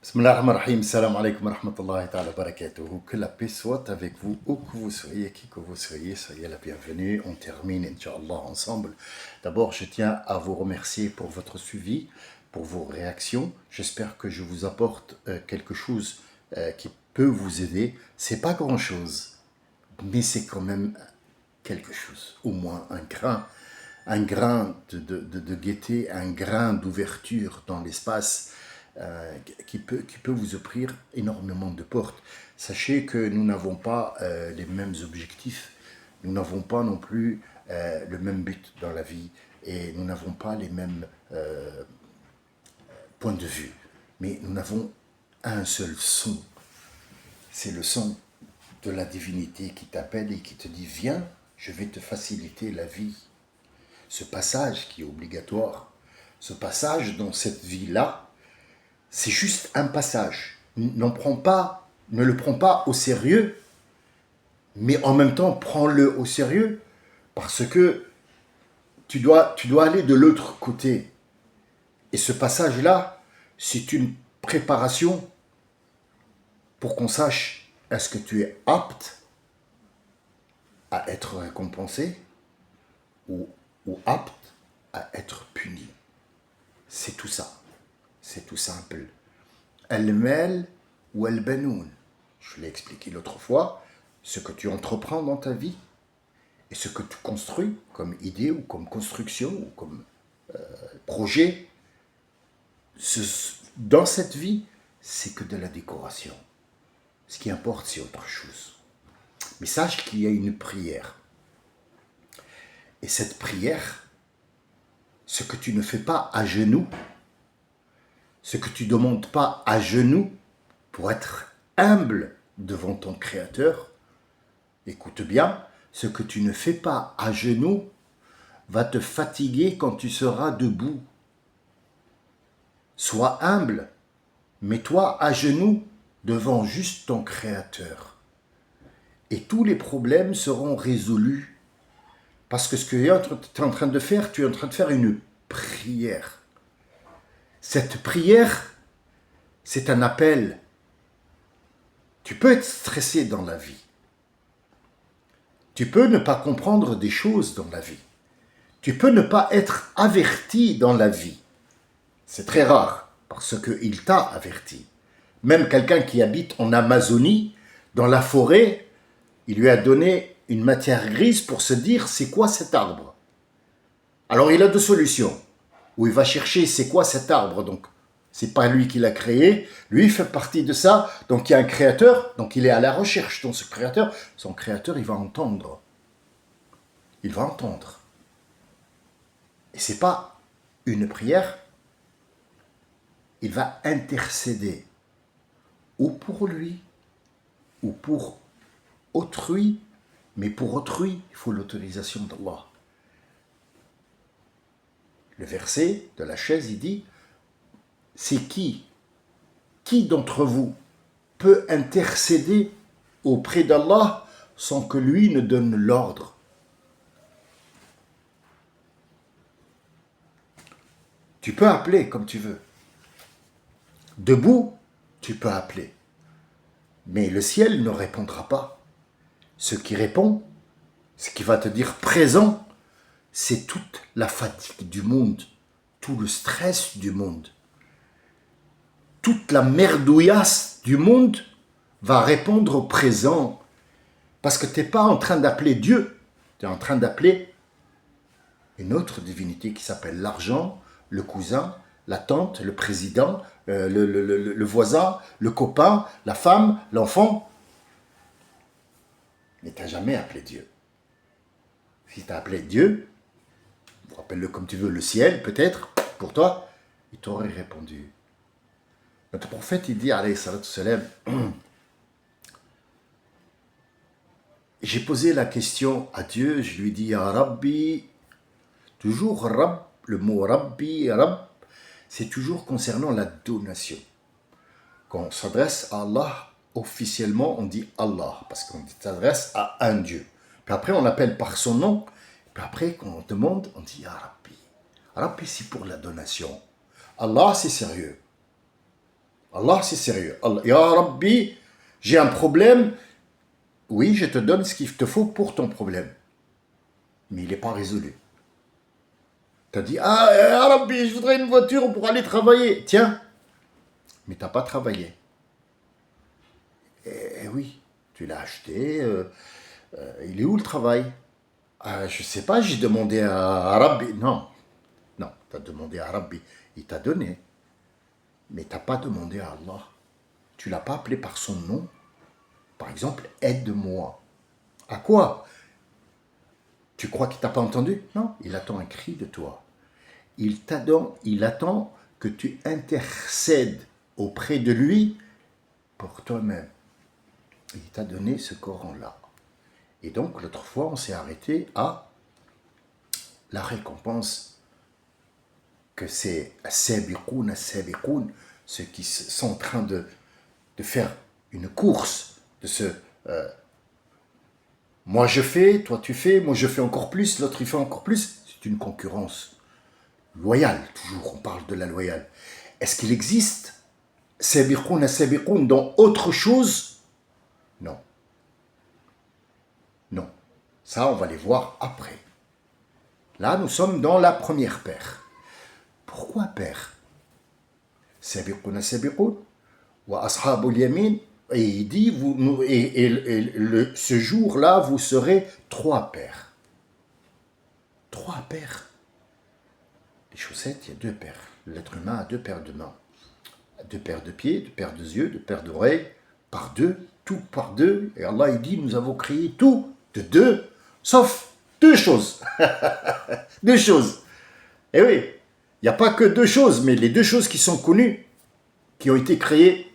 Bismillah ar-Rahman ar-Rahim, salam alaikum wa rahmatullahi ta'ala wa barakatuhu. Que la paix soit avec vous, où que vous soyez, qui que vous soyez la bienvenue. On termine, Inch'Allah, ensemble. D'abord, je tiens à vous remercier pour votre suivi, pour vos réactions. J'espère que je vous apporte quelque chose qui peut vous aider. C'est pas grand-chose, mais c'est quand même quelque chose, au moins un grain de gaieté, un grain d'ouverture dans l'espace qui peut vous offrir énormément de portes. Sachez que nous n'avons pas les mêmes objectifs, nous n'avons pas non plus le même but dans la vie et nous n'avons pas les mêmes points de vue. Mais nous avons un seul son. C'est le son de la divinité qui t'appelle et qui te dit « Viens, je vais te faciliter la vie ». Ce passage qui est obligatoire, ce passage dans cette vie-là, c'est juste un passage. Ne le prends pas au sérieux, mais en même temps, prends-le au sérieux, parce que tu dois aller de l'autre côté. Et ce passage-là, c'est une préparation pour qu'on sache est-ce que tu es apte à être récompensé ou apte à être puni. C'est tout ça. C'est tout simple. Al-mal ou al-banoun. Je l'ai expliqué l'autre fois. Ce que tu entreprends dans ta vie et ce que tu construis comme idée ou comme construction ou comme projet, dans cette vie, c'est que de la décoration. Ce qui importe, c'est autre chose. Mais sache qu'il y a une prière. Et cette prière, ce que tu ne fais pas à genoux, ce que tu ne demandes pas à genoux pour être humble devant ton Créateur, écoute bien, ce que tu ne fais pas à genoux va te fatiguer quand tu seras debout. Sois humble, mets-toi à genoux devant juste ton Créateur. Et tous les problèmes seront résolus. Parce que ce que tu es en train de faire, tu es en train de faire une prière. Cette prière, c'est un appel. Tu peux être stressé dans la vie. Tu peux ne pas comprendre des choses dans la vie. Tu peux ne pas être averti dans la vie. C'est très rare, parce qu'il t'a averti. Même quelqu'un qui habite en Amazonie, dans la forêt, il lui a donné une matière grise pour se dire c'est quoi cet arbre. Alors il a deux solutions. Où il va chercher c'est quoi cet arbre, donc c'est pas lui qui l'a créé, lui il fait partie de ça, donc il y a un créateur, donc il est à la recherche de ce créateur. Son créateur il va entendre. Il va entendre. Et c'est pas une prière, il va intercéder ou pour lui ou pour autrui, mais pour autrui, il faut l'autorisation d'Allah. Le verset de la chaise, il dit, c'est qui d'entre vous peut intercéder auprès d'Allah sans que lui ne donne l'ordre? Tu peux appeler comme tu veux. Debout, tu peux appeler. Mais le ciel ne répondra pas. Ce qui répond, ce qui va te dire présent, c'est toute la fatigue du monde, tout le stress du monde. Toute la merdouillasse du monde va répondre au présent. Parce que tu n'es pas en train d'appeler Dieu, tu es en train d'appeler une autre divinité qui s'appelle l'argent, le cousin, la tante, le président, le voisin, le copain, la femme, l'enfant. Mais tu n'as jamais appelé Dieu. Si tu as appelé Dieu, appelle-le comme tu veux, le ciel peut-être, pour toi, il t'aurait répondu. Notre prophète, il dit, alayhi salatu salam, j'ai posé la question à Dieu, je lui dis, Ya Rabbi, toujours Rabb, le mot Rabbi, Rabb, c'est toujours concernant la donation. Quand on s'adresse à Allah, officiellement, on dit Allah, parce qu'on s'adresse à un Dieu. Puis après, on l'appelle par son nom, puis après, quand on demande, on dit Ya Rabbi. Rabbi, c'est pour la donation. Allah, c'est sérieux. Allah, c'est sérieux. Allah, Ya Rabbi, j'ai un problème. Oui, je te donne ce qu'il te faut pour ton problème. Mais il n'est pas résolu. Tu as dit, ah, Ya Rabbi, je voudrais une voiture pour aller travailler. Tiens, mais tu n'as pas travaillé. Eh oui, tu l'as acheté. Il est où le travail? Je ne sais pas, j'ai demandé à Rabbi. Non, non, tu as demandé à Rabbi. Il t'a donné. Mais tu n'as pas demandé à Allah. Tu ne l'as pas appelé par son nom. Par exemple, aide-moi. À quoi? Tu crois qu'il t'a pas entendu? Non, il attend un cri de toi. Il attend que tu intercèdes auprès de lui pour toi-même. Il t'a donné ce Coran-là. Et donc, l'autre fois, on s'est arrêté à la récompense que c'est as-sabiqoun, ceux qui sont en train de faire une course, de se... moi je fais, toi tu fais, moi je fais encore plus, l'autre il fait encore plus. C'est une concurrence loyale, toujours, on parle de la loyale. Est-ce qu'il existe sabiqoun dans autre chose? Non. Non. Ça, on va les voir après. Là, nous sommes dans la première paire. Pourquoi paire? Sabiqoun wa ashabul yamin. Et il dit, ce jour-là, vous serez 3 paires. 3 paires. Les chaussettes, il y a 2 paires. L'être humain a 2 paires de mains. 2 paires de pieds, 2 paires de yeux, 2 paires d'oreilles, par 2, tout par 2. Et Allah, il dit, nous avons créé tout de 2, sauf 2 choses. 2 choses. Eh oui, il n'y a pas que 2 choses, mais les 2 choses qui sont connues, qui ont été créées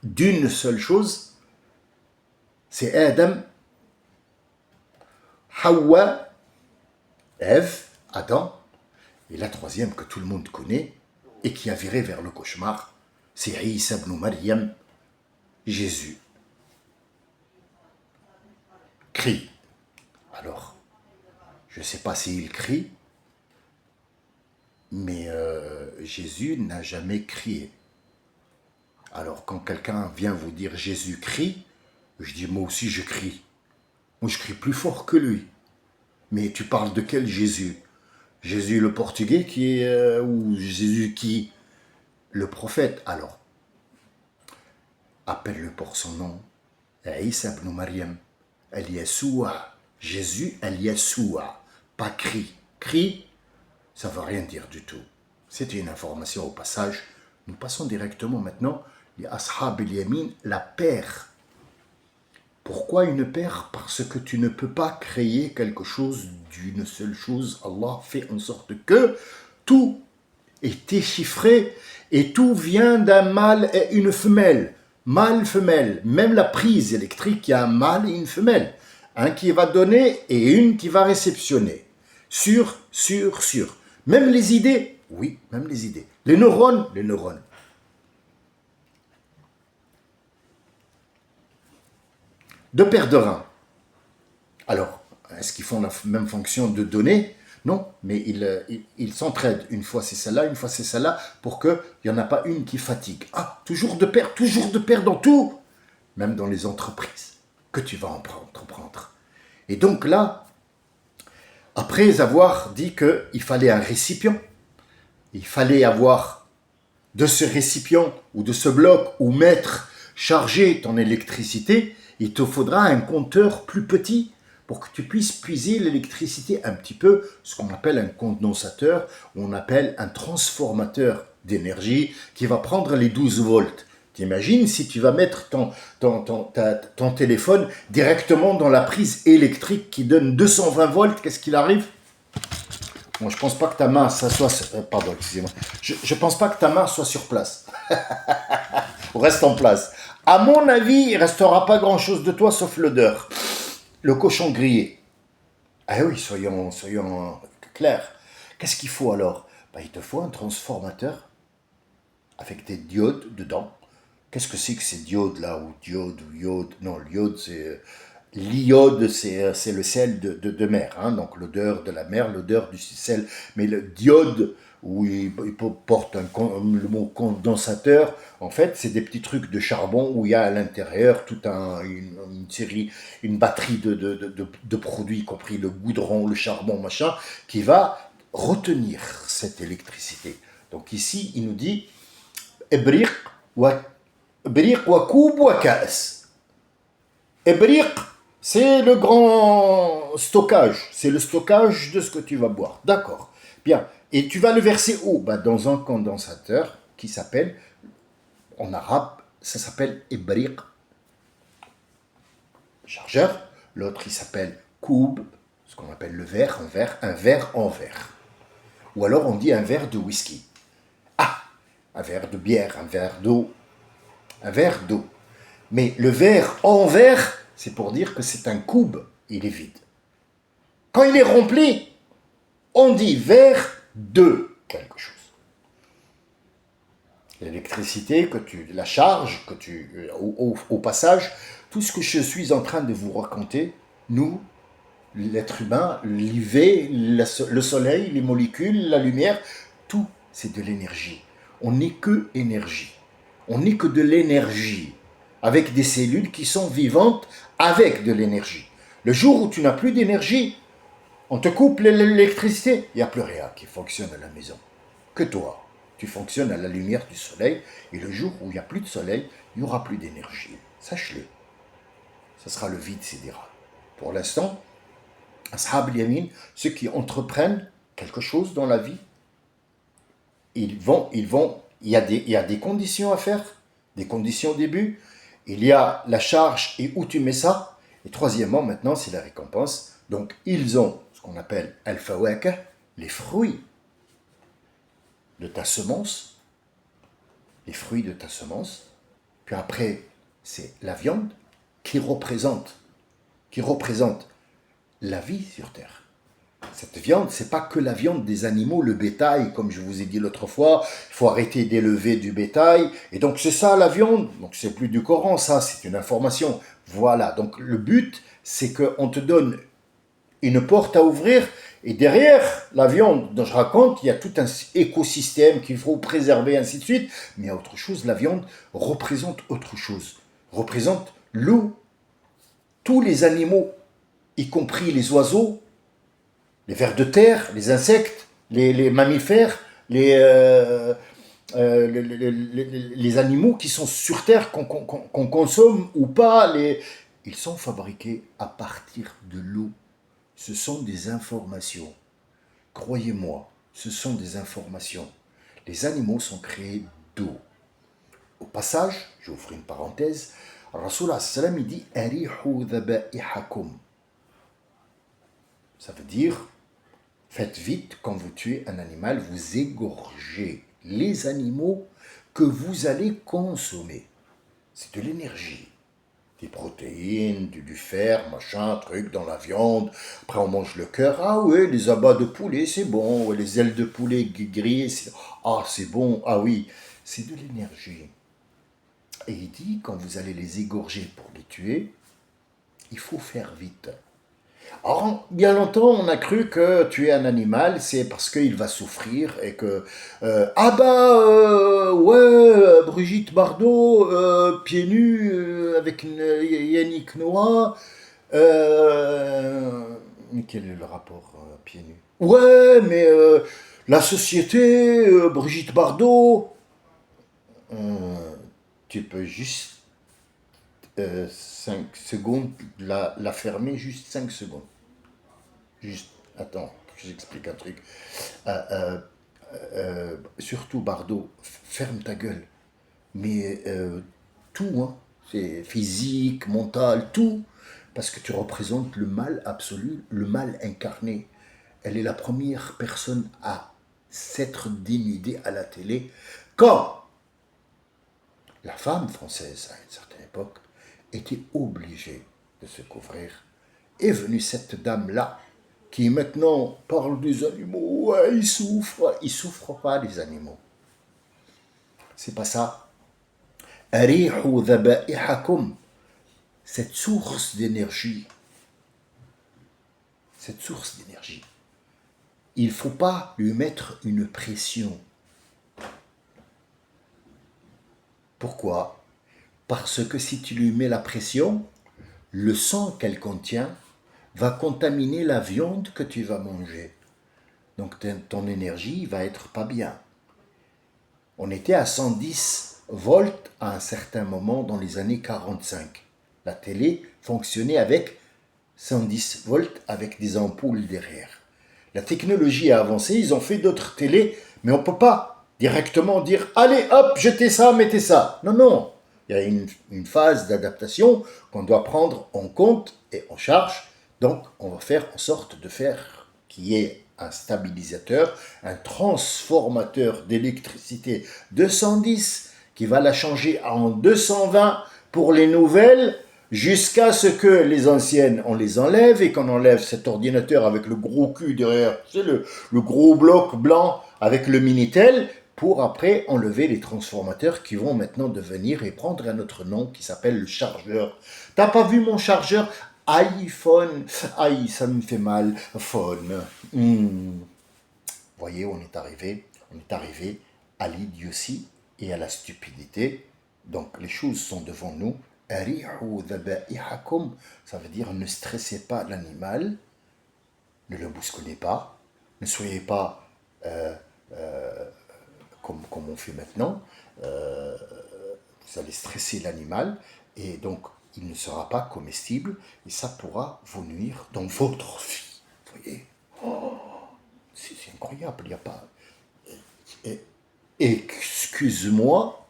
d'une seule chose, c'est Adam, Hawa, Ève, Adam, et la troisième que tout le monde connaît, et qui a viré vers le cauchemar, c'est Isa ibn Maryam, Jésus. Crie. Alors, je ne sais pas s'il crie, mais Jésus n'a jamais crié. Alors, quand quelqu'un vient vous dire Jésus crie, je dis moi aussi je crie. Moi je crie plus fort que lui. Mais tu parles de quel Jésus? Jésus le portugais qui est, ou Jésus qui? Le prophète. Alors, appelle-le pour son nom. Isa ibn Maryam. Al-Yassoua. Jésus Al-Yassoua. Pas cri. Cri, ça ne veut rien dire du tout. C'était une information au passage. Nous passons directement maintenant les Ashab al-Yamin, la paire. Pourquoi une paire? Parce que tu ne peux pas créer quelque chose d'une seule chose. Allah fait en sorte que tout est déchiffré et tout vient d'un mâle et une femelle. Mâle, femelle. Même la prise électrique, il y a un mâle et une femelle. Un qui va donner et une qui va réceptionner. Sûr. Même les idées, oui, même les idées. Les neurones. 2 paires de reins. Alors, est-ce qu'ils font la même fonction de donner? Non, mais ils s'entraident. Une fois c'est celle-là, une fois c'est celle-là, pour qu'il n'y en a pas une qui fatigue. Ah, toujours de paires dans tout, même dans les entreprises que tu vas entreprendre. Et donc là, après avoir dit qu'il fallait un récipient, il fallait avoir de ce récipient ou de ce bloc ou mettre, charger ton électricité, il te faudra un compteur plus petit pour que tu puisses puiser l'électricité un petit peu, ce qu'on appelle un condensateur, ou on appelle un transformateur d'énergie qui va prendre les 12 volts. T'imagines si tu vas mettre ton téléphone directement dans la prise électrique qui donne 220 volts, qu'est-ce qu'il arrive? Bon, je pense pas que ta main, ça soit... pardon, excusez-moi. Je pense pas que ta main soit sur place. Reste en place. À mon avis, il restera pas grand-chose de toi sauf l'odeur. Le cochon grillé. Ah oui, soyons clairs. Qu'est-ce qu'il faut alors? Il te faut un transformateur avec des diodes dedans. Qu'est-ce que c'est que ces diodes-là? Ou diode, ou iode? Non, l'iode, c'est... L'iode, c'est le sel de mer, hein, donc l'odeur de la mer, l'odeur du sel. Mais le diode, où il porte le mot condensateur. En fait, c'est des petits trucs de charbon où il y a à l'intérieur toute une série, une batterie de produits, y compris le goudron, le charbon, machin, qui va retenir cette électricité. Donc ici, il nous dit Ibriq wa koub wa ka's. Ibriq, c'est le grand stockage. C'est le stockage de ce que tu vas boire. D'accord. Bien. Et tu vas le verser où? Dans un condensateur qui s'appelle, en arabe, ça s'appelle ibriq, chargeur. L'autre, il s'appelle koub, ce qu'on appelle le verre, un verre en verre. Ou alors on dit un verre de whisky. Ah, un verre de bière, un verre d'eau. Un verre d'eau. Mais le verre en verre, c'est pour dire que c'est un koub, il est vide. Quand il est rempli, on dit verre de quelque chose. L'électricité, que tu la charges, que au passage, tout ce que je suis en train de vous raconter, nous, l'être humain, l'IV, le soleil, les molécules, la lumière, tout, c'est de l'énergie. On n'est que énergie. On n'est que de l'énergie, avec des cellules qui sont vivantes avec de l'énergie. Le jour où tu n'as plus d'énergie, on te coupe l'électricité, il n'y a plus rien qui fonctionne à la maison. Que toi, tu fonctionnes à la lumière du soleil, et le jour où il n'y a plus de soleil, il n'y aura plus d'énergie. Sache-le. Ce sera le vide sidéral. Pour l'instant, Ashab al-Yamin, ceux qui entreprennent quelque chose dans la vie, il y a des conditions à faire, des conditions au début, il y a la charge et où tu mets ça, et troisièmement, maintenant, c'est la récompense. Donc, ils ont ce qu'on appelle al-fawakah, les fruits de ta semence, les fruits de ta semence, puis après, c'est la viande qui représente la vie sur Terre. Cette viande, c'est pas que la viande des animaux, le bétail, comme je vous ai dit l'autre fois, il faut arrêter d'élever du bétail, et donc c'est ça la viande, donc c'est plus du Coran, ça, c'est une information. Voilà, donc le but, c'est qu'on te donne une porte à ouvrir, et derrière la viande dont je raconte, il y a tout un écosystème qu'il faut préserver, ainsi de suite, mais il y a autre chose, la viande représente autre chose, représente l'eau, tous les animaux, y compris les oiseaux, les vers de terre, les insectes, les mammifères, les animaux qui sont sur terre, qu'on consomme ou pas, ils sont fabriqués à partir de l'eau. Ce sont des informations. Croyez-moi, ce sont des informations. Les animaux sont créés d'eau. Au passage, je vous ferai une parenthèse, Rasoul sallam il dit Arihu dhaba'ihakum. Ça veut dire faites vite, quand vous tuez un animal, vous égorgez les animaux que vous allez consommer. C'est de l'énergie. Des protéines, du fer, machin, truc dans la viande. Après, on mange le cœur. Ah oui, les abats de poulet, c'est bon. Ouais, les ailes de poulet grillées, c'est bon. Ah oui, c'est de l'énergie. Et il dit, quand vous allez les égorger pour les tuer, il faut faire vite. Or, bien longtemps, on a cru que tuer un animal, c'est parce qu'il va souffrir et que... Brigitte Bardot, pieds nus, avec une Yannick Noah. Mais quel est le rapport, pieds nus? Ouais, mais la société, Brigitte Bardot... tu peux juste 5 secondes, la fermer, juste 5 secondes. Juste, attends, j'explique un truc. Surtout Bardot, ferme ta gueule. Mais tout, hein, c'est physique, mental, tout. Parce que tu représentes le mal absolu, le mal incarné. Elle est la première personne à s'être dénudée à la télé. Quand la femme française, à une certaine époque, était obligée de se couvrir, est venue cette dame-là, qui maintenant parle des animaux. Ouais, ils souffrent. Ils souffrent pas, les animaux. C'est pas ça. Arihu dhaba'ihakum. Cette source d'énergie, il ne faut pas lui mettre une pression. Pourquoi? Parce que si tu lui mets la pression, le sang qu'elle contient va contaminer la viande que tu vas manger. Donc ton énergie va être pas bien. On était à 110 volts à un certain moment dans les années 45. La télé fonctionnait avec 110 volts avec des ampoules derrière. La technologie a avancé, ils ont fait d'autres télés, mais on ne peut pas directement dire « Allez, hop, jetez ça, mettez ça ». Non, non, il y a une phase d'adaptation qu'on doit prendre en compte et en charge. Donc, on va faire en sorte de faire qu'il y ait un stabilisateur, un transformateur d'électricité de 110 qui va la changer en 220 pour les nouvelles, jusqu'à ce que les anciennes, on les enlève et qu'on enlève cet ordinateur avec le gros cul derrière, c'est le gros bloc blanc avec le Minitel, pour après enlever les transformateurs qui vont maintenant devenir et prendre un autre nom qui s'appelle le chargeur. T'as pas vu mon chargeur? iPhone. Aïe, ça me fait mal. Phone. Vous voyez, on est arrivé à l'idiotie et à la stupidité. Donc les choses sont devant nous. Ça veut dire ne stressez pas l'animal, ne le bousculez pas, ne soyez pas comme on fait maintenant. Vous allez stresser l'animal et donc il ne sera pas comestible et ça pourra vous nuire dans votre vie. Vous voyez, c'est incroyable, il n'y a pas... Excuse-moi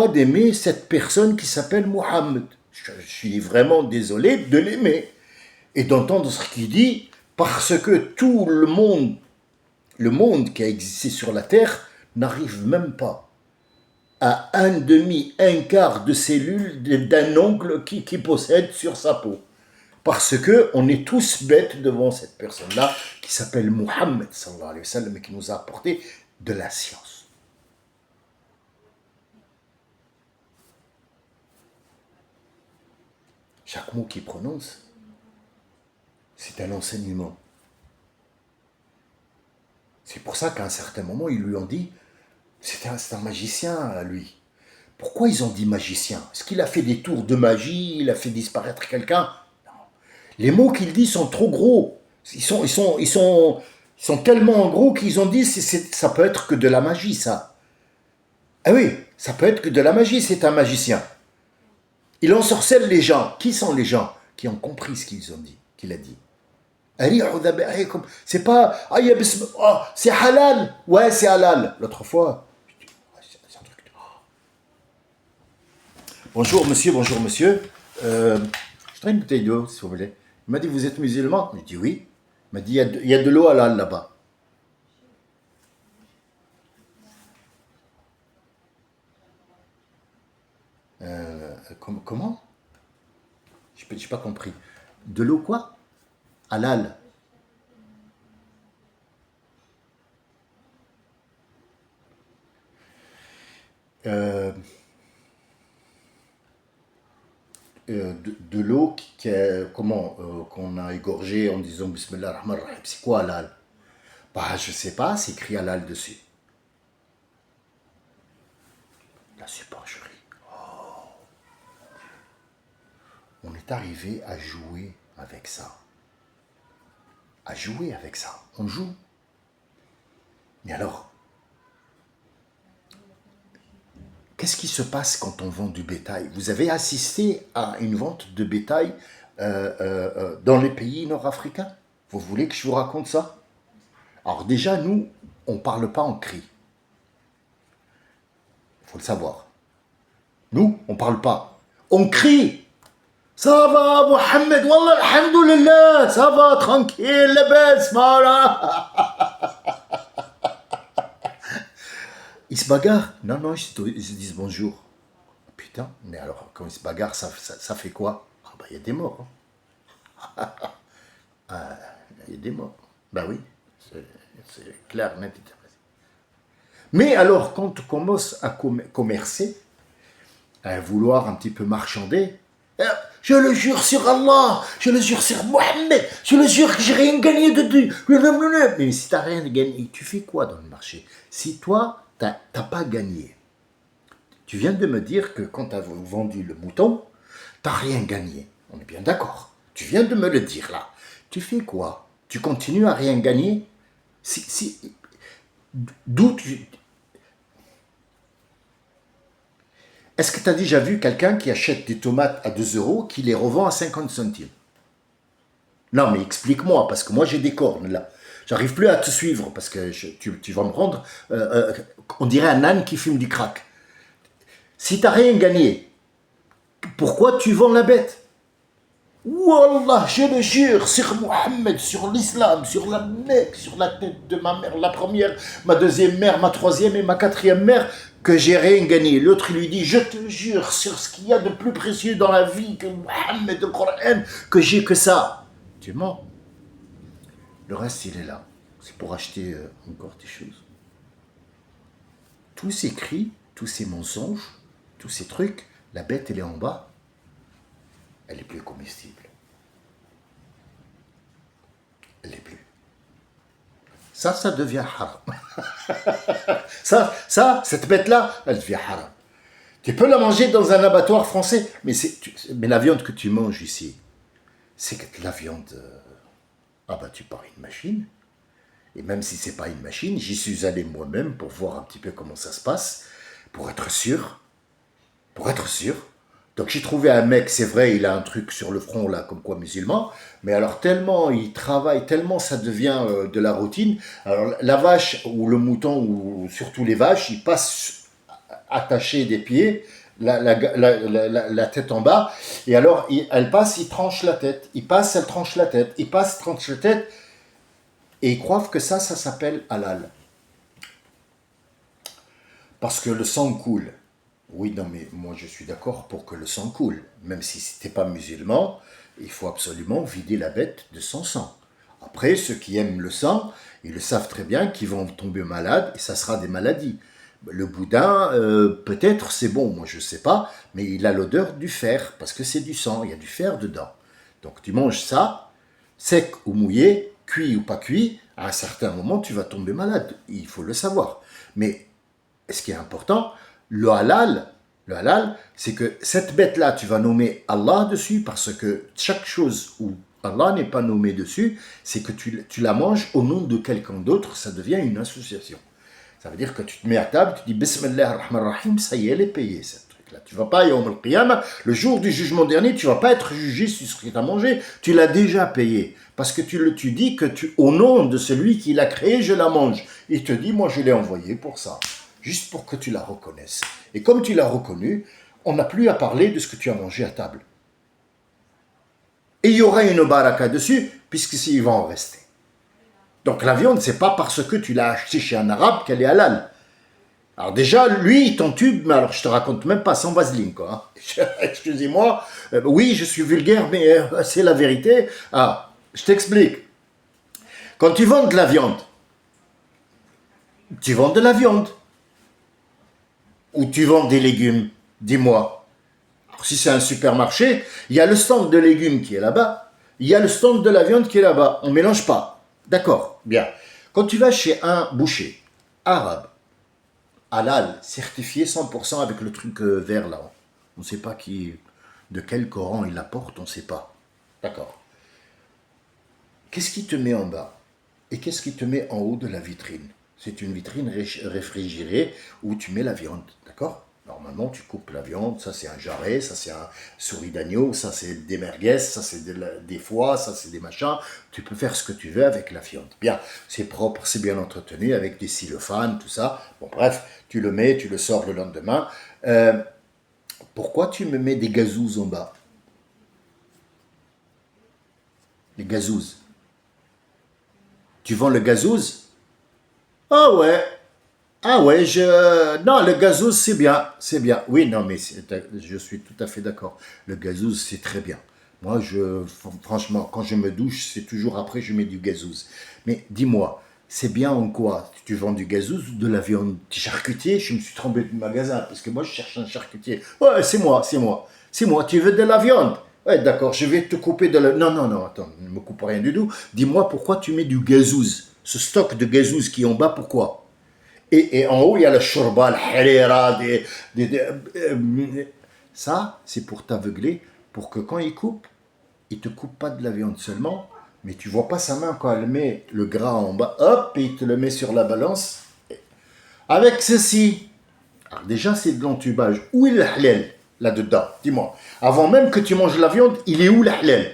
d'aimer cette personne qui s'appelle Mohammed. Je suis vraiment désolé de l'aimer et d'entendre ce qu'il dit, parce que tout le monde qui a existé sur la Terre n'arrive même pas à un quart de cellules d'un ongle qui possède sur sa peau. Parce que on est tous bêtes devant cette personne-là qui s'appelle Mohammed sallallahu alayhi wa sallam et qui nous a apporté de la science. Chaque mot qu'il prononce, c'est un enseignement. C'est pour ça qu'à un certain moment, ils lui ont dit, c'est un magicien, lui. Pourquoi ils ont dit magicien? Est-ce qu'il a fait des tours de magie? Il a fait disparaître quelqu'un? Non. Les mots qu'il dit sont trop gros. Ils sont tellement gros qu'ils ont dit, ça peut être que de la magie, ça. Ah oui, ça peut être que de la magie, c'est un magicien. Il ensorcelle les gens. Qui sont les gens qui ont compris ce qu'il a dit? C'est pas, c'est halal. Ouais, c'est halal. L'autre fois, c'est un truc. Bonjour monsieur, bonjour monsieur. Je voudrais une bouteille d'eau, si vous voulez. Il m'a dit, vous êtes musulman? J'ai dit oui. Il m'a dit, il y a de l'eau halal là-bas. Comment? Je n'ai pas compris. De l'eau quoi? Halal. De l'eau qu'on a égorgée en disant Bismillah ar-Rahman ar-Rahim. C'est quoi halal? Bah, je sais pas, c'est écrit halal dessus. La supercherie. On est arrivé à jouer avec ça. À jouer avec ça. On joue. Mais alors, qu'est-ce qui se passe quand on vend du bétail? Vous avez assisté à une vente de bétail dans les pays nord-africains? Vous voulez que je vous raconte ça? Alors déjà, nous, on ne parle pas en cri. Il faut le savoir. Nous, on ne parle pas. On crie. Ça va, Mohamed, Wallah, alhamdoulilah, ça va, tranquille, la baisse, voilà. Ils se bagarrent. Non, ils se disent bonjour. Putain, mais alors, quand ils se bagarrent, ça fait quoi? Ah bah, il y a des morts. Hein. Il y a des morts. Bah oui, c'est clair, net. Mais alors, quand tu commences à commercer, à vouloir un petit peu marchander, Je le jure sur Allah, je le jure sur Mohammed, je le jure que j'ai rien gagné de tout. Mais si tu n'as rien gagné, tu fais quoi dans le marché? Si toi, tu n'as pas gagné, tu viens de me dire que quand tu as vendu le mouton, tu n'as rien gagné. On est bien d'accord. Tu viens de me le dire là. Tu fais quoi? Tu continues à rien gagner? D'où tu... Est-ce que tu as déjà vu quelqu'un qui achète des tomates à 2 euros, qui les revend à 50 centimes? Non, mais explique-moi, parce que moi j'ai des cornes là. J'arrive plus à te suivre, parce que tu vas me rendre... on dirait un âne qui fume du crack. Si tu n'as rien gagné, pourquoi tu vends la bête? Wallah, je le jure, sur Mohammed, sur l'islam, sur la Mecque, sur la tête de ma mère, la première, ma deuxième mère, ma troisième et ma quatrième mère, que j'ai rien gagné. L'autre lui dit, je te jure, sur ce qu'il y a de plus précieux dans la vie que Mohammed, le Coran, que j'ai que ça. Tu mens. Le reste, il est là. C'est pour acheter encore des choses. Tous ces cris, tous ces mensonges, tous ces trucs, la bête, elle est en bas. Elle est plus comestible. Elle est plus. Ça devient haram. Cette bête-là, elle devient haram. Tu peux la manger dans un abattoir français, mais la viande que tu manges ici, c'est que de la viande abattue par une machine. Et même si c'est pas une machine, j'y suis allé moi-même pour voir un petit peu comment ça se passe, pour être sûr. Pour être sûr. Donc j'ai trouvé un mec, c'est vrai, il a un truc sur le front là, comme quoi musulman, mais alors tellement il travaille, tellement ça devient de la routine. Alors la vache ou le mouton, ou surtout les vaches, ils passent attachés des pieds, la tête en bas, et alors elle passe, il tranche la tête, il passe, elle tranche la tête, il passe, tranche la tête, et ils croient que ça s'appelle halal. Parce que le sang coule. Oui, non, mais moi je suis d'accord pour que le sang coule. Même si tu n'es pas musulman, il faut absolument vider la bête de son sang. Après, ceux qui aiment le sang, ils le savent très bien qu'ils vont tomber malades et ça sera des maladies. Le boudin, peut-être c'est bon, moi je ne sais pas, mais il a l'odeur du fer parce que c'est du sang, il y a du fer dedans. Donc tu manges ça, sec ou mouillé, cuit ou pas cuit, à un certain moment tu vas tomber malade, il faut le savoir. Mais ce qui est important, le halal, c'est que cette bête-là, tu vas nommer Allah dessus, parce que chaque chose où Allah n'est pas nommé dessus, c'est que tu la manges au nom de quelqu'un d'autre, ça devient une association. Ça veut dire que tu te mets à table, tu dis Bismillah ar-Rahman ar-Rahim, ça y est, elle est payée, cette truc-là. Tu ne vas pas, Yawm al-Qiyamah, le jour du jugement dernier, tu ne vas pas être jugé sur ce que tu as mangé, tu l'as déjà payé. Parce que tu dis que au nom de celui qui l'a créé, je la mange. Il te dit, moi je l'ai envoyé pour ça. Juste pour que tu la reconnaisses. Et comme tu l'as reconnue, on n'a plus à parler de ce que tu as mangé à table. Et il y aura une baraka dessus, puisqu'il va en rester. Donc la viande, c'est pas parce que tu l'as acheté chez un arabe qu'elle est halal. Alors déjà, lui, il t'entube, mais alors je te raconte même pas, sans vaseline, quoi. Excusez-moi, oui, je suis vulgaire, mais c'est la vérité. Ah, je t'explique. Quand tu vends de la viande, tu vends de la viande. Ou tu vends des légumes, dis-moi. Si c'est un supermarché, il y a le stand de légumes qui est là-bas, il y a le stand de la viande qui est là-bas. On ne mélange pas. D'accord, bien. Quand tu vas chez un boucher arabe, halal, certifié 100% avec le truc vert là, on ne sait pas de quel Coran il apporte, on ne sait pas. D'accord. Qu'est-ce qui te met en bas? Et qu'est-ce qui te met en haut de la vitrine? C'est une vitrine réfrigérée où tu mets la viande, d'accord? Normalement, tu coupes la viande, ça c'est un jarret, ça c'est un souris d'agneau, ça c'est des merguez, ça c'est des foies, ça c'est des machins. Tu peux faire ce que tu veux avec la viande. Bien, c'est propre, c'est bien entretenu avec des cellophanes, tout ça. Bon bref, tu le mets, tu le sors le lendemain. Pourquoi tu me mets des gazouzes en bas? Les gazouzes. Tu vends le gazouze? Ah ouais. Ah ouais, non, le gazouze, c'est bien, c'est bien. Oui, non, mais je suis tout à fait d'accord. Le gazouze, c'est très bien. Moi, franchement, quand je me douche, c'est toujours après, je mets du gazouze. Mais dis-moi, c'est bien en quoi? Tu vends du gazouze ou de la viande? Tu es charcutier? Je me suis trompé de magasin, parce que moi, je cherche un charcutier. Ouais, c'est moi. Tu veux de la viande? Ouais, d'accord, je vais te couper de la... Non, non, non, attends, ne me coupe rien du tout. Dis-moi pourquoi tu mets du gazouz. Ce stock de gazouz qui est en bas, pourquoi? Et en haut, il y a le shorba, le harira, ça, c'est pour t'aveugler, pour que quand il te coupe pas de la viande seulement, mais tu vois pas sa main quand elle met le gras en bas, hop, et il te le met sur la balance. Avec ceci, alors déjà, c'est de l'entubage. Où est le halal là-dedans? Dis-moi. Avant même que tu manges la viande, il est où le halal?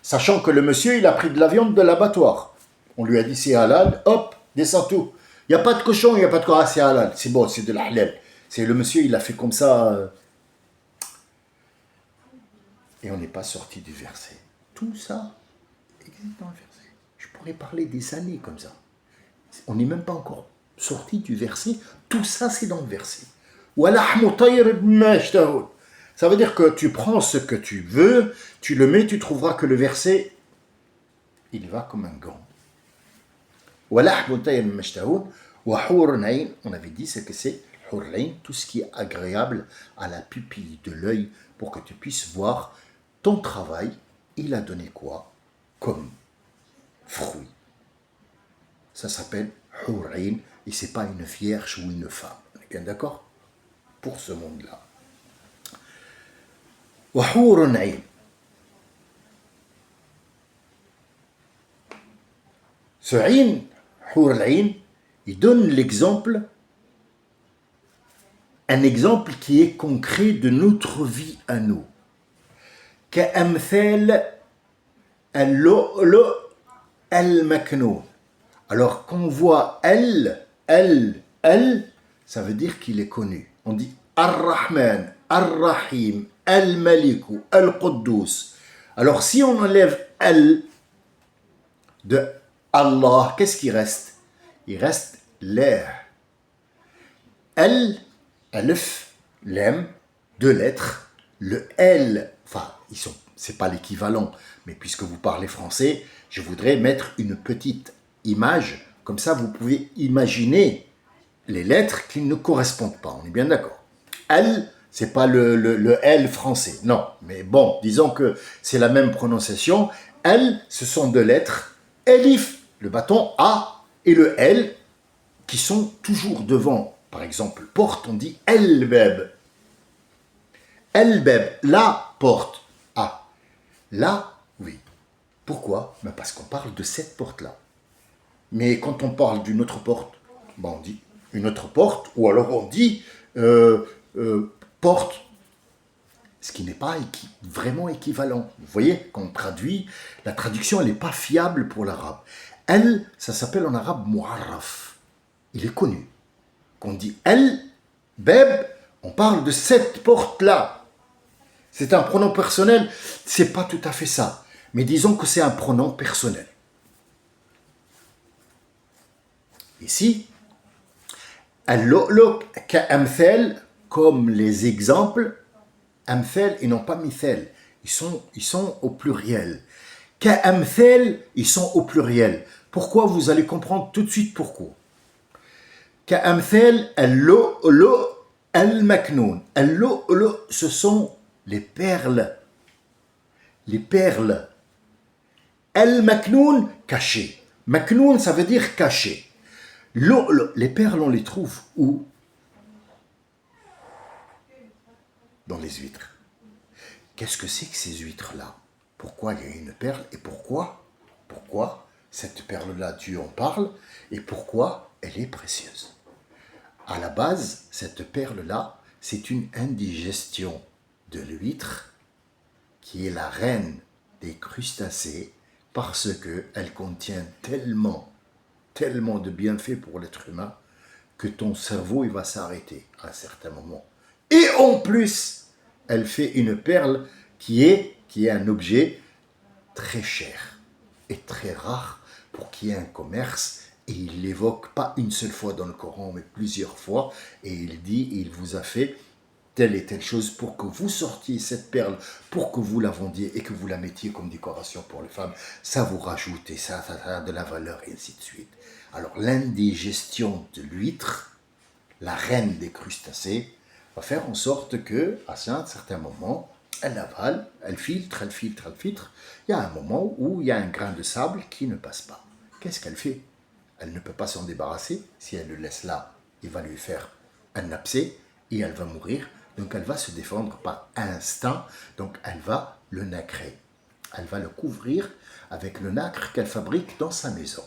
Sachant que le monsieur, il a pris de la viande de l'abattoir. On lui a dit c'est halal, hop, descend tout. Il n'y a pas de cochon, il n'y a pas de quoi, c'est halal. C'est bon, c'est de la halal. C'est le monsieur, il a fait comme ça. Et on n'est pas sorti du verset. Tout ça existe dans le verset. Je pourrais parler des années comme ça. On n'est même pas encore sorti du verset. Tout ça, c'est dans le verset. Ça veut dire que tu prends ce que tu veux, tu le mets, tu trouveras que le verset, il va comme un gant. On avait dit c'est que c'est tout ce qui est agréable à la pupille de l'œil pour que tu puisses voir ton travail. Il a donné quoi comme fruit? Ça s'appelle Hurrain et c'est pas une vierge ou une femme. On est bien d'accord? Pour ce monde-là. Ce Ain, Hur al-Ain, il donne l'exemple, un exemple qui est concret de notre vie à nous. Ka'amthal al-lu'lu' al-maknoun. Alors quand on voit ça veut dire qu'il est connu. On dit Ar-Rahman, Ar-Rahim, Al-Maliku, Al-Quddus. Alors si on enlève Al de Allah, qu'est-ce qui reste? Il reste l'air. Al, Alif, Lem, deux lettres. Le L, enfin, c'est pas l'équivalent, mais puisque vous parlez français, je voudrais mettre une petite image, comme ça vous pouvez imaginer les lettres qui ne correspondent pas. On est bien d'accord. L, c'est pas le L français, non, mais bon, disons que c'est la même prononciation. L, ce sont deux lettres. Elif, le bâton A, et le L, qui sont toujours devant. Par exemple, porte, on dit El-Beb. El-Beb, la porte. Ah, là, oui. Pourquoi? Ben parce qu'on parle de cette porte-là. Mais quand on parle d'une autre porte, ben on dit une autre porte, ou alors on dit porte, ce qui n'est pas vraiment équivalent. Vous voyez, quand on traduit, la traduction, elle n'est pas fiable pour l'arabe. Elle, ça s'appelle en arabe mu'arraf. Il est connu. Quand on dit elle, beb, on parle de cette porte-là. C'est un pronom personnel, c'est pas tout à fait ça. Mais disons que c'est un pronom personnel. Ici, al-lu'lu' ka'amthal, comme les exemples, amthal et non pas mithal. Ils sont au pluriel. Ka'amthal, ils sont au pluriel. Pourquoi? Vous allez comprendre tout de suite pourquoi. Ka'amthal al-lu'lu' al-maknoun. Al-lu'lu', ce sont les perles. Les perles. Al-maknoun, caché. Maknoun, ça veut dire caché. Les perles, on les trouve où? Dans les huîtres. Qu'est-ce que c'est que ces huîtres-là? Pourquoi il y a une perle et pourquoi cette perle-là, Dieu en parle et pourquoi elle est précieuse? À la base, cette perle-là, c'est une indigestion de l'huître qui est la reine des crustacés parce qu'elle contient tellement de bienfaits pour l'être humain que ton cerveau il va s'arrêter à un certain moment. Et en plus, elle fait une perle qui est un objet très cher et très rare pour qu'il y ait un commerce. Et il l'évoque pas une seule fois dans le Coran, mais plusieurs fois. Et il dit, il vous a fait telle et telle chose pour que vous sortiez cette perle, pour que vous la vendiez et que vous la mettiez comme décoration pour les femmes. Ça vous rajoute et ça a de la valeur et ainsi de suite. Alors l'indigestion de l'huître, la reine des crustacés, va faire en sorte que, à un certain moment, Elle avale, elle filtre, elle filtre, elle filtre. Il y a un moment où il y a un grain de sable qui ne passe pas. Qu'est-ce qu'elle fait? Elle ne peut pas s'en débarrasser. Si elle le laisse là, il va lui faire un abcès et elle va mourir. Donc elle va se défendre par instinct. Donc elle va le nacrer. Elle va le couvrir avec le nacre qu'elle fabrique dans sa maison.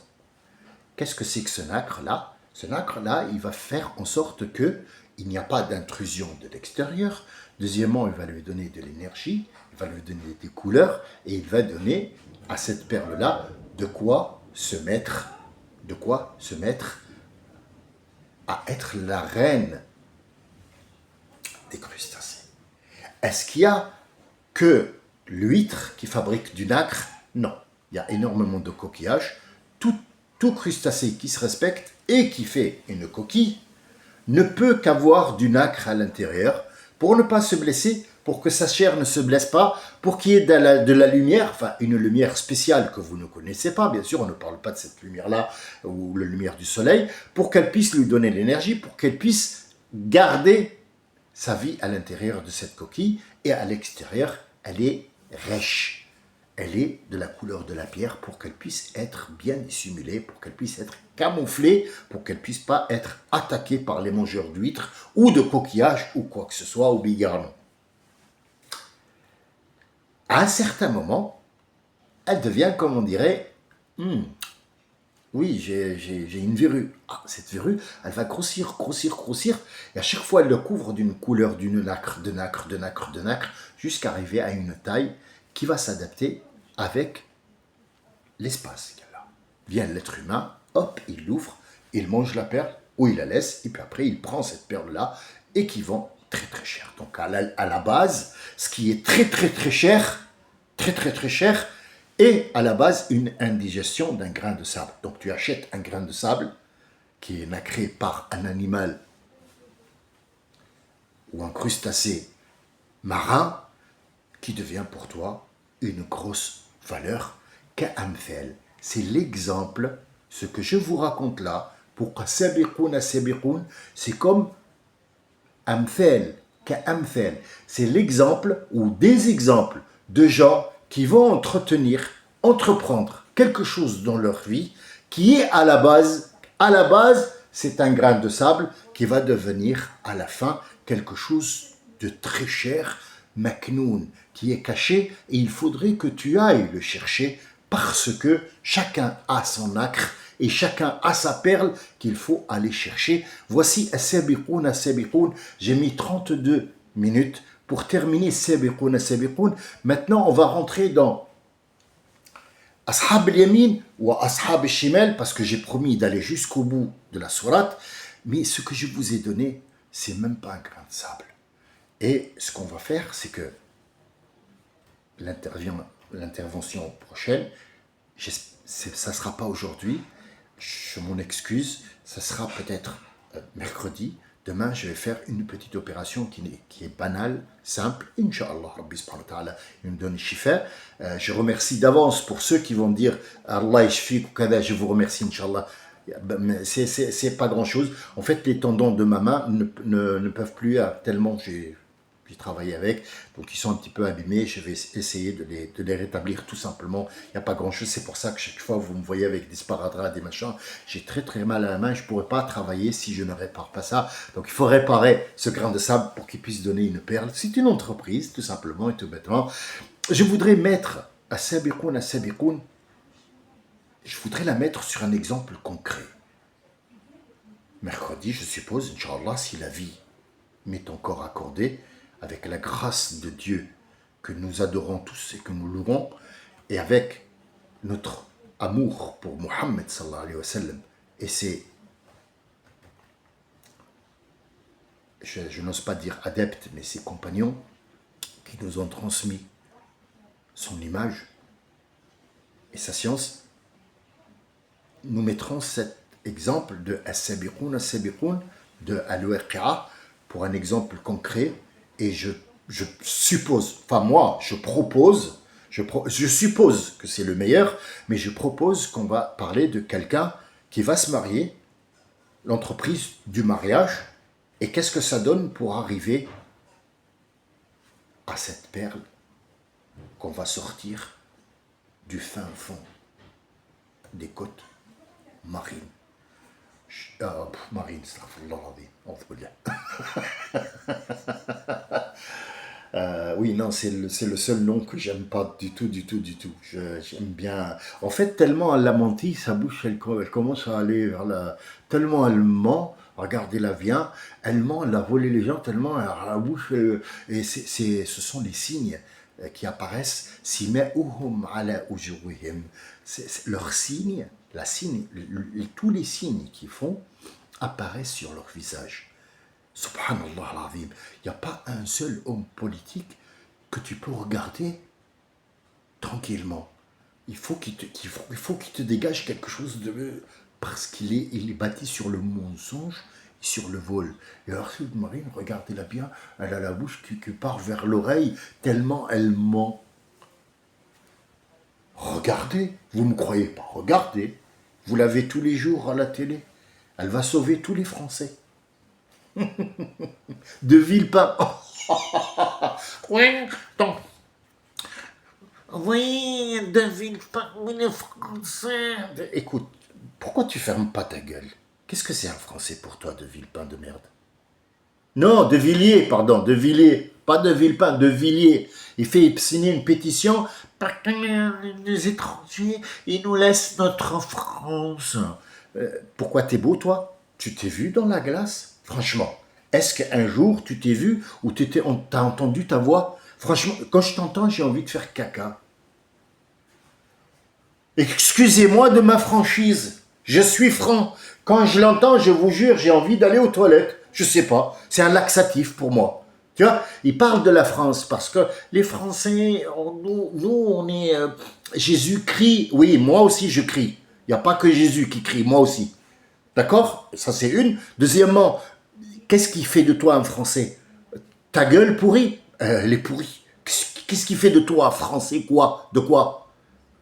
Qu'est-ce que c'est que ce nacre-là? Ce nacre-là, il va faire en sorte que il n'y a pas d'intrusion de l'extérieur. Deuxièmement, il va lui donner de l'énergie, il va lui donner des couleurs et il va donner à cette perle-là de quoi se mettre à être la reine des crustacés. Est-ce qu'il y a que l'huître qui fabrique du nacre? Non. Il y a énormément de coquillages. Tout crustacé qui se respecte et qui fait une coquille ne peut qu'avoir du nacre à l'intérieur pour ne pas se blesser, pour que sa chair ne se blesse pas, pour qu'il y ait de la lumière, enfin une lumière spéciale que vous ne connaissez pas, bien sûr, on ne parle pas de cette lumière-là ou la lumière du soleil, pour qu'elle puisse lui donner l'énergie, pour qu'elle puisse garder sa vie à l'intérieur de cette coquille et à l'extérieur, elle est rêche. Elle est de la couleur de la pierre pour qu'elle puisse être bien dissimulée, pour qu'elle puisse être camouflée, pour qu'elle puisse pas être attaquée par les mangeurs d'huîtres ou de coquillages ou quoi que ce soit au bigarnon. À un certain moment, elle devient, comme on dirait, oui, j'ai une verrue. Ah, cette verrue, elle va grossir, grossir, grossir. Et à chaque fois, elle le couvre d'une couleur, d'une nacre, de nacre, de nacre, de nacre, jusqu'à arriver à une taille qui va s'adapter avec l'espace qu'elle a. Vient l'être humain, hop, il l'ouvre, il mange la perle, ou il la laisse, et puis après, il prend cette perle-là, et qui vend très très cher. Donc à la base, ce qui est très très très cher, très très très cher, est à la base une indigestion d'un grain de sable. Donc tu achètes un grain de sable qui est nacré par un animal ou un crustacé marin qui devient pour toi une grosse valeur qu'Amthel. C'est l'exemple, ce que je vous raconte là, pour Sabiqoun, c'est comme Amthel, qu'Amthel. C'est l'exemple ou des exemples de gens qui vont entreprendre quelque chose dans leur vie qui est à la base, c'est un grain de sable qui va devenir à la fin quelque chose de très cher, maknoun, qui est caché et il faudrait que tu ailles le chercher parce que chacun a son acre et chacun a sa perle qu'il faut aller chercher. Voici As-Sabiqoun. J'ai mis 32 minutes pour terminer Sabiqoun. Maintenant, on va rentrer dans Ashab al-Yamin ou Ashab al-Shimal parce que j'ai promis d'aller jusqu'au bout de la sourate. Mais ce que je vous ai donné, c'est même pas un grain de sable. Et ce qu'on va faire, c'est que l'intervention prochaine, ça ne sera pas aujourd'hui, je m'en excuse, ça sera peut-être mercredi. Demain, je vais faire une petite opération qui est banale, simple. Inch'Allah, Rabbi subhanahu wa ta'ala, il me donne shifa. Je remercie d'avance pour ceux qui vont dire Allah yashfik ou kada, je vous remercie, Inch'Allah. C'est pas grand chose. En fait, les tendons de ma main ne peuvent plus, tellement j'ai travaillé avec, donc ils sont un petit peu abîmés, je vais essayer de les rétablir tout simplement, il n'y a pas grand chose, c'est pour ça que chaque fois vous me voyez avec des sparadraps, des machins, j'ai très très mal à la main, je ne pourrais pas travailler si je ne répare pas ça, donc il faut réparer ce grain de sable pour qu'il puisse donner une perle, c'est une entreprise tout simplement et tout bêtement. Je voudrais mettre As-Sabiqoun, je voudrais la mettre sur un exemple concret. Mercredi, je suppose, Inch'Allah, si la vie m'est encore accordée, avec la grâce de Dieu que nous adorons tous et que nous louons, et avec notre amour pour Mohammed sallallahu alayhi wa sallam, et c'est, je n'ose pas dire adeptes, mais ses compagnons, qui nous ont transmis son image et sa science, nous mettrons cet exemple de As-Sabiqoun, de Al-Waqi'a, pour un exemple concret. Et je suppose, enfin moi, je suppose que c'est le meilleur, mais je propose qu'on va parler de quelqu'un qui va se marier, l'entreprise du mariage, et qu'est-ce que ça donne pour arriver à cette perle qu'on va sortir du fin fond des côtes marines. Marine, oui, non, c'est le seul nom que j'aime pas du tout, du tout, du tout. J'aime bien. En fait, tellement elle l'a menti, sa bouche, elle commence à aller vers la. Tellement elle ment, regardez-la bien, elle ment, elle a volé les gens, tellement elle a la bouche. Et ce sont les signes qui apparaissent. Sima'uhum ala ujuhihim. Leurs signes, tous les signes qu'ils font apparaissent sur leur visage. Subhanallah al-Azim, il n'y a pas un seul homme politique que tu peux regarder tranquillement. Il faut qu'il te dégage quelque chose de... Parce il est bâti sur le mensonge et sur le vol. Et alors, cette Marine, regardez-la bien, elle a la bouche qui part vers l'oreille, tellement elle ment. Regardez, vous ne me croyez pas, regardez. Vous l'avez tous les jours à la télé. Elle va sauver tous les Français. De Villepin. Oui, donc, oui, de Villepin, oui, les Français. Écoute, pourquoi tu fermes pas ta gueule? Qu'est-ce que c'est un Français pour toi, de Villepin de merde? Non, de Villiers, pardon, de Villiers. Pas de Villepin, de Villiers. Il fait signer une pétition. Parce que les étrangers, ils nous laissent notre France. Pourquoi t'es beau, toi? Tu t'es vu dans la glace? Franchement, est-ce qu'un jour tu t'es vu ou t'as entendu ta voix? Franchement, quand je t'entends, j'ai envie de faire caca. Excusez-moi de ma franchise. Je suis franc. Quand je l'entends, je vous jure, j'ai envie d'aller aux toilettes. Je sais pas. C'est un laxatif pour moi. Tu vois, il parle de la France parce que les Français, nous, on est... Jésus crie. Oui, moi aussi, je crie. Il n'y a pas que Jésus qui crie, moi aussi. D'accord? Ça, c'est une. Deuxièmement, qu'est-ce qui fait de toi un Français? Ta gueule pourrie? Elle est pourrie. Qu'est-ce qui fait de toi Français quoi? De quoi?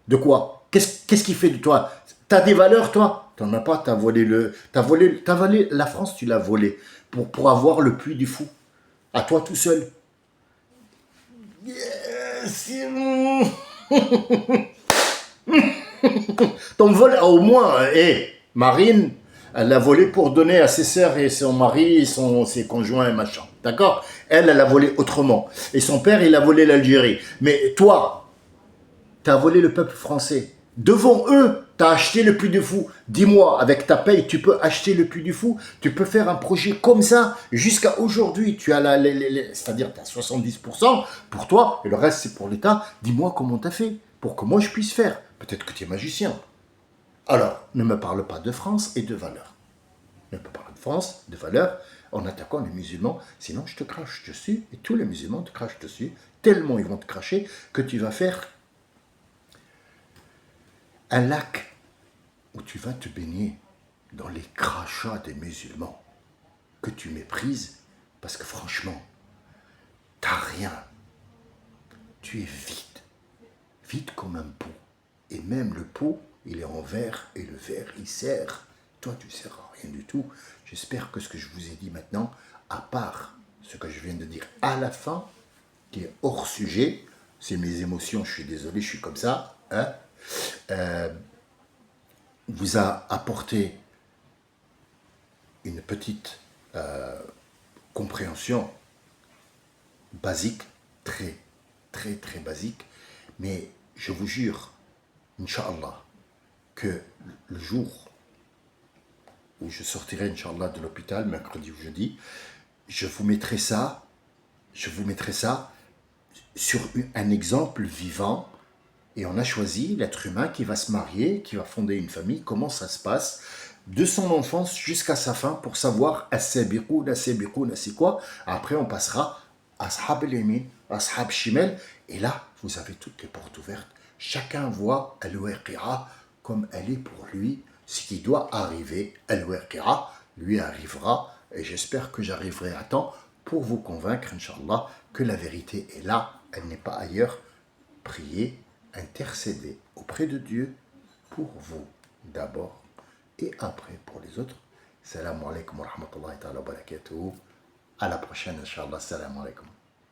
De quoi? Qu'est-ce qui fait de toi? T'as des valeurs, toi? T'en as pas, t'as volé la France, tu l'as volée pour avoir le Puy du Fou. À toi tout seul. Yes. Ton vol, au moins, Marine, elle l'a volé pour donner à ses sœurs et son mari, ses conjoints et machin. D'accord? Elle a volé autrement. Et son père, il a volé l'Algérie. Mais toi, tu as volé le peuple français. Devant eux, tu as acheté le Puy du Fou. Dis-moi, avec ta paye, tu peux acheter le Puy du Fou. Tu peux faire un projet comme ça. Jusqu'à aujourd'hui, tu as c'est-à-dire tu as 70% pour toi et le reste c'est pour l'État. Dis-moi comment tu as fait pour que moi je puisse faire. Peut-être que tu es magicien. Alors, ne me parle pas de France et de valeurs. Ne me parle pas de France, de valeurs, en attaquant les musulmans. Sinon, je te crache dessus et tous les musulmans te crachent dessus. Tellement ils vont te cracher que tu vas faire un lac où tu vas te baigner dans les crachats des musulmans que tu méprises parce que franchement, t'as rien. Tu es vide, vide comme un pot. Et même le pot, il est en verre et le verre, il sert. Toi, tu ne sers à rien du tout. J'espère que ce que je vous ai dit maintenant, à part ce que je viens de dire à la fin, qui est hors sujet, c'est mes émotions, je suis désolé, je suis comme ça, hein, vous a apporté une petite compréhension basique, très, très, très basique, mais je vous jure, Inch'Allah, que le jour où je sortirai, Inch'Allah, de l'hôpital, mercredi ou jeudi, je vous mettrai ça sur un exemple vivant. Et on a choisi l'être humain qui va se marier, qui va fonder une famille, comment ça se passe, de son enfance jusqu'à sa fin, pour savoir as-sabiqoun, c'est quoi. Après, on passera ashab al-yamin, ashab shimel, et là, vous avez toutes les portes ouvertes. Chacun voit al-waqi'a comme elle est pour lui, ce qui doit arriver. Al-waqi'a lui arrivera, et j'espère que j'arriverai à temps pour vous convaincre, Inch'Allah, que la vérité est là, elle n'est pas ailleurs. Priez, intercédez auprès de Dieu pour vous d'abord et après pour les autres. Salam alaikum wa rahmatullahi wa barakatuh. À la prochaine, Inch'Allah. Salam alaikum.